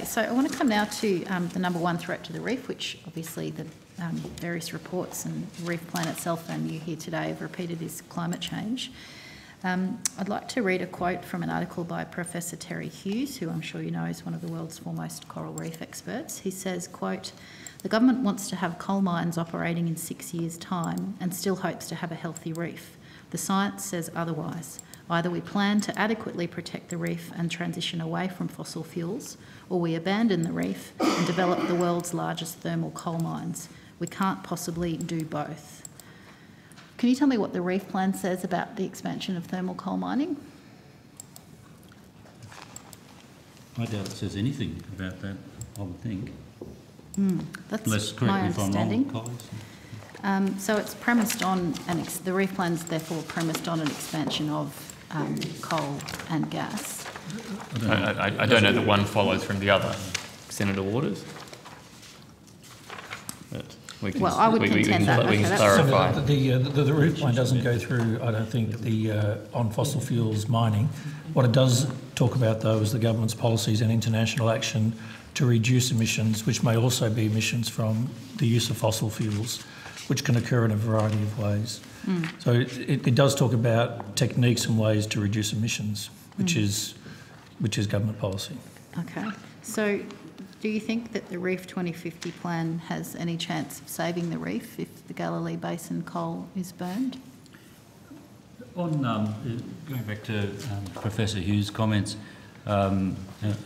so I want to come now to the number one threat to the reef, which obviously the various reports and the reef plan itself and you here today have repeated, is climate change. I'd like to read a quote from an article by Professor Terry Hughes, who I'm sure you know is one of the world's foremost coral reef experts. He says, quote, "The government wants to have coal mines operating in 6 years' time and still hopes to have a healthy reef. The science says otherwise. Either we plan to adequately protect the reef and transition away from fossil fuels, or we abandon the reef and develop the world's largest thermal coal mines. We can't possibly do both." Can you tell me what the reef plan says about the expansion of thermal coal mining? I doubt it says anything about that, I would think. That's Unless, correct my me if I'm understanding. wrong, colleagues. So it's premised on, the reef plan's therefore premised on an expansion of coal and gas. I don't know that one follows from the other. Senator Waters? Well, I would contend that. We can Okay, clarify. So the reef plan doesn't go through, I don't think, on fossil fuels mining. What it does talk about, though, is the government's policies and international action to reduce emissions, which may also be emissions from the use of fossil fuels, which can occur in a variety of ways. So it does talk about techniques and ways to reduce emissions, which is government policy. Okay. So do you think that the Reef 2050 plan has any chance of saving the reef if the Galilee Basin coal is burned? On going back to Professor Hughes' comments, I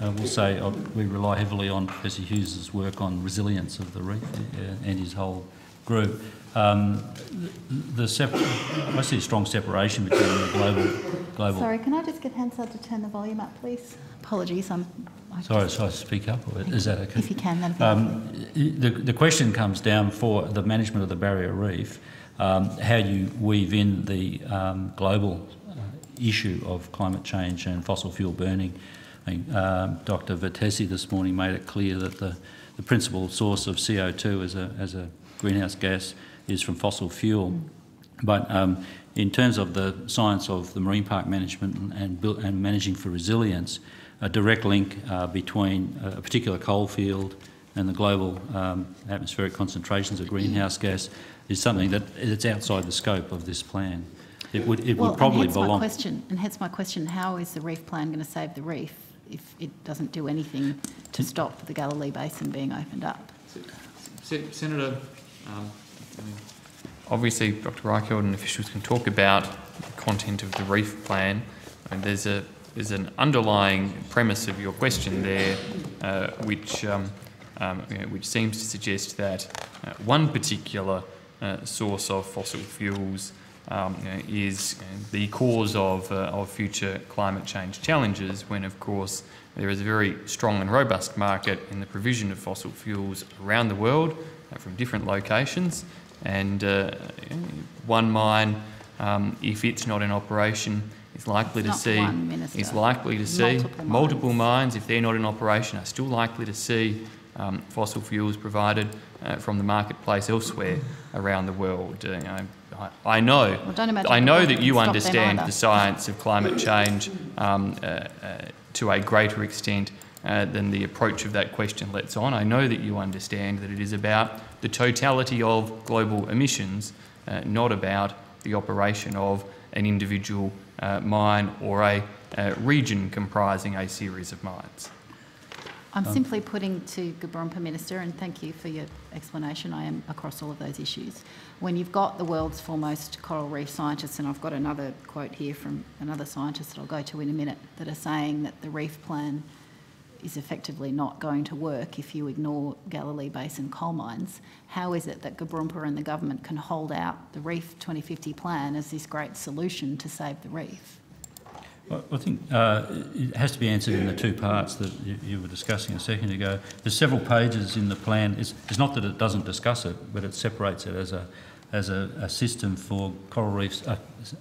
will say we rely heavily on Professor Hughes' work on resilience of the reef and his whole group. I see a strong separation between the global. Sorry, can I just get Hansard to turn the volume up, please? Apologies, Sorry, should I speak up? Or is that okay? If you can, that'd be the question comes down for the management of the barrier reef, how you weave in the global issue of climate change and fossil fuel burning. I think Dr. Vertesi this morning made it clear that the principal source of CO2 as a greenhouse gas is from fossil fuel. But in terms of the science of the marine park management and managing for resilience, a direct link between a particular coal field and the global atmospheric concentrations of greenhouse gas is something that it's outside the scope of this plan. It would probably belong. Hence my question, how is the reef plan going to save the reef if it doesn't do anything to stop the Galilee Basin being opened up? Senator, obviously Dr. Reichelt and officials can talk about the content of the reef plan. And there's an underlying premise of your question there, which seems to suggest that one particular source of fossil fuels is the cause of future climate change challenges, when of course there is a very strong and robust market in the provision of fossil fuels around the world from different locations, and one mine, if it's not in operation, is likely to see multiple mines, if they're not in operation, are still likely to see fossil fuels provided from the marketplace elsewhere around the world. I know that you understand the science of climate change to a greater extent than the approach of that question lets on. I know that you understand that it is about the totality of global emissions, not about the operation of an individual mine or a region comprising a series of mines. I'm simply putting to Gurumpa Minister, and thank you for your explanation, I am across all of those issues. When you've got the world's foremost coral reef scientists, and I've got another quote here from another scientist that I'll go to in a minute, that are saying that the reef plan is effectively not going to work if you ignore Galilee Basin coal mines, how is it that Gurumpa and the government can hold out the Reef 2050 plan as this great solution to save the reef? I think it has to be answered in the two parts that you were discussing a second ago. There's several pages in the plan. It's not that it doesn't discuss it, but it separates it as a system for coral reefs,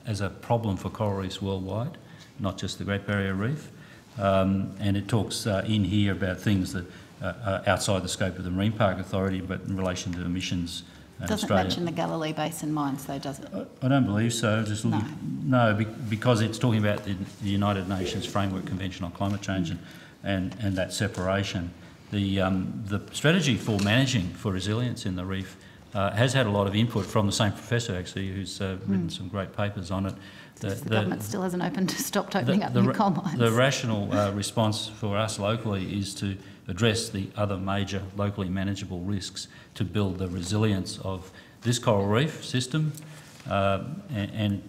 as a problem for coral reefs worldwide, not just the Great Barrier Reef. And it talks in here about things that are outside the scope of the Marine Park Authority, but in relation to emissions. Doesn't mention the Galilee Basin mines, though, does it? I don't believe so. Just no, because it's talking about the United Nations Framework Convention on Climate Change and that separation. the strategy for managing for resilience in the reef has had a lot of input from the same professor, actually, who's written some great papers on it. The government still hasn't stopped opening up new coal mines. The rational response for us locally is to address the other major locally manageable risks to build the resilience of this coral reef system, and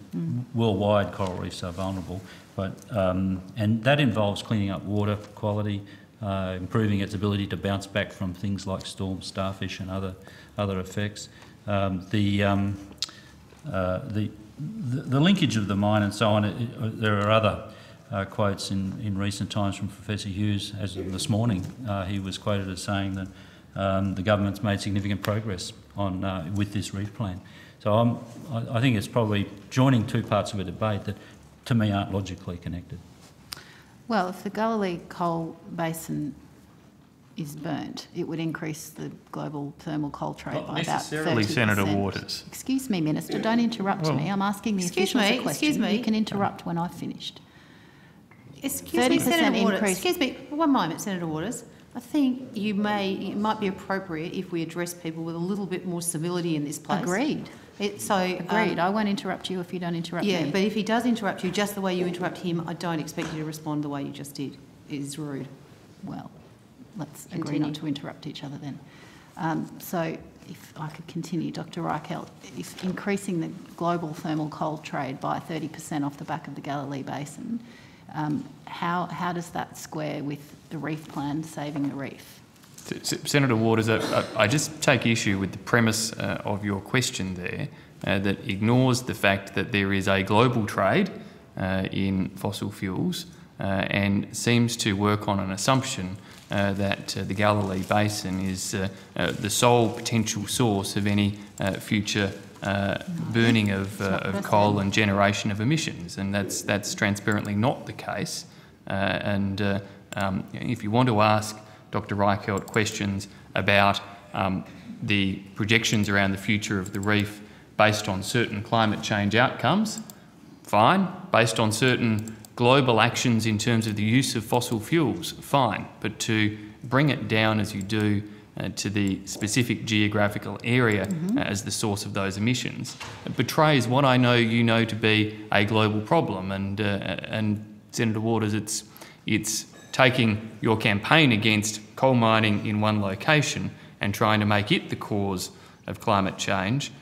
worldwide coral reefs are vulnerable. But and that involves cleaning up water quality, improving its ability to bounce back from things like storms, starfish, and other effects. The linkage of the mine and so on. There are other quotes in recent times from Professor Hughes. As of this morning, he was quoted as saying that the government's made significant progress on with this reef plan. So I think it's probably joining two parts of a debate that, to me, aren't logically connected. Well, if the Galilee coal basin is burnt, it would increase the global thermal coal trade by about 30%. Not necessarily, Senator Waters. Excuse me, Minister, don't interrupt me. I'm asking the officials a question. Excuse me. You can interrupt when I've finished. Excuse me, Senator Waters. Excuse me, one moment, Senator Waters. I think it might be appropriate if we address people with a little bit more civility in this place. Agreed. Agreed. I won't interrupt you if you don't interrupt me. Yeah, but if he does interrupt you just the way you interrupt him, I don't expect you to respond the way you just did. It is rude. Well, let's agree not to interrupt each other then. So if I could continue, Dr Reichelt, if increasing the global thermal coal trade by 30% off the back of the Galilee Basin, how does that square with the reef plan saving the reef? Senator Waters, I just take issue with the premise of your question there that ignores the fact that there is a global trade in fossil fuels and seems to work on an assumption that the Galilee Basin is the sole potential source of any future burning of coal and generation of emissions, and that's transparently not the case. If you want to ask Dr Reichelt questions about the projections around the future of the reef based on certain climate change outcomes, fine. Based on certain global actions in terms of the use of fossil fuels, fine. But to bring it down as you do to the specific geographical area as the source of those emissions, it betrays what I know you know to be a global problem. And Senator Waters, it's taking your campaign against coal mining in one location and trying to make it the cause of climate change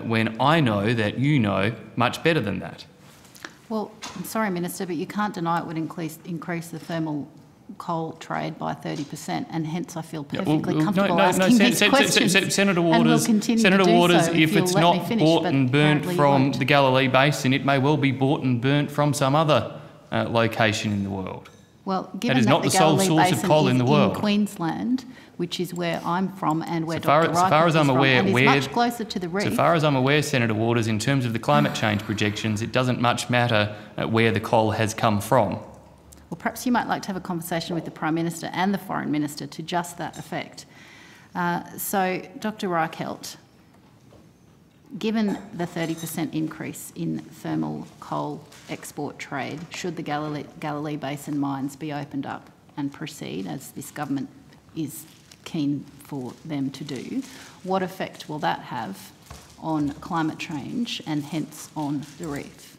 when I know that you know much better than that. Well, I'm sorry, Minister, but you can't deny it would increase the thermal coal trade by 30%, and hence I feel perfectly comfortable asking these questions. Senator Waters, if it's not bought and burnt from the Galilee Basin, it may well be bought and burnt from some other location in the world. Well, given that is not the sole source of coal in the world. In Queensland, which is where I'm from and where Dr Reichelt is from, and is much closer to the reef. So far as I'm aware, Senator Waters, in terms of the climate change projections, it doesn't much matter where the coal has come from. Well, perhaps you might like to have a conversation with the Prime Minister and the Foreign Minister to just that effect. So, Dr Reichelt, given the 30% increase in thermal coal export trade, should the Galilee Basin mines be opened up and proceed, as this government is keen for them to do, what effect will that have on climate change and hence on the reef?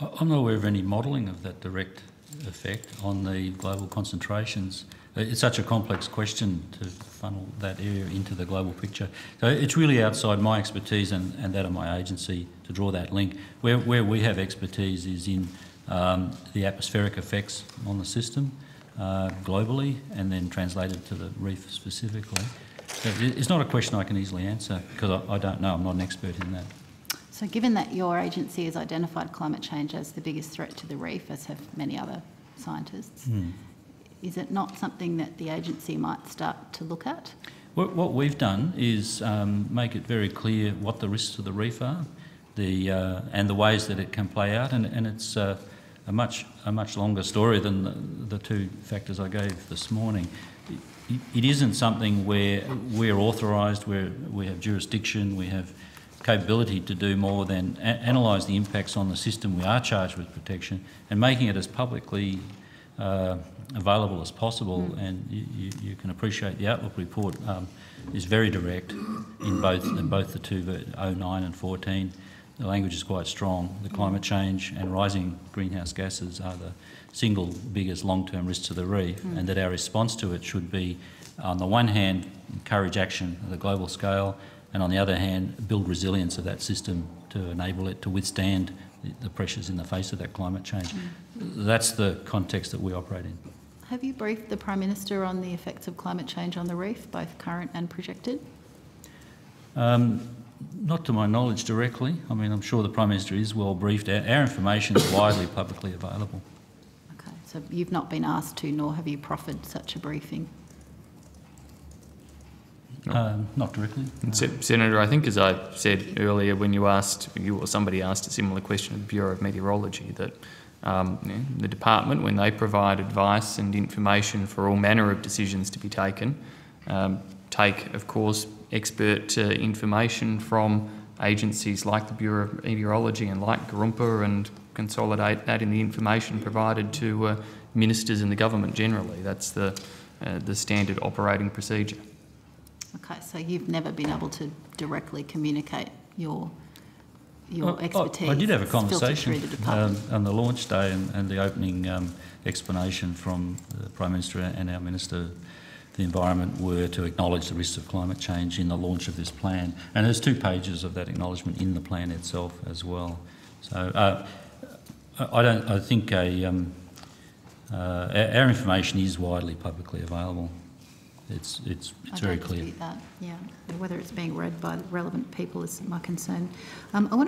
I'm not aware of any modelling of that direct effect on the global concentrations. It's such a complex question to funnel that area into the global picture. So it's really outside my expertise and that of my agency to draw that link. Where we have expertise is in the atmospheric effects on the system globally and then translated to the reef specifically. So it's not a question I can easily answer because I don't know, I'm not an expert in that. So given that your agency has identified climate change as the biggest threat to the reef, as have many other scientists, is it not something that the agency might start to look at? What we've done is make it very clear what the risks to the reef are, and the ways that it can play out, and it's a much longer story than the two factors I gave this morning. It isn't something where we're authorised, where we have jurisdiction, we have capability to do more than analyse the impacts on the system we are charged with protection and making it as publicly available as possible, and you can appreciate the Outlook report is very direct in both the two, 09 and 14. The language is quite strong. The climate change and rising greenhouse gases are the single biggest long-term risks to the reef, and that our response to it should be, on the one hand, encourage action at a global scale, and on the other hand, build resilience of that system to enable it to withstand the pressures in the face of that climate change. That's the context that we operate in. Have you briefed the Prime Minister on the effects of climate change on the reef, both current and projected? Not to my knowledge directly. I mean, I'm sure the Prime Minister is well briefed. Our information is widely publicly available. Okay, so you've not been asked to, nor have you proffered such a briefing? Not directly. Senator, I think as I said earlier when you or somebody asked a similar question of the Bureau of Meteorology, that the department, when they provide advice and information for all manner of decisions to be taken, take, of course, expert information from agencies like the Bureau of Meteorology and like Garumpa, and consolidate that in the information provided to ministers and the government generally. That's the standard operating procedure. Okay, so you've never been able to directly communicate your expertise? I did have a conversation through the department. on the launch day, and the opening explanation from the Prime Minister and our Minister of the Environment were to acknowledge the risks of climate change in the launch of this plan. And there's 2 pages of that acknowledgement in the plan itself as well. So I think our information is widely publicly available. It's very clear. That, yeah. Whether it's being read by the relevant people is my concern. I want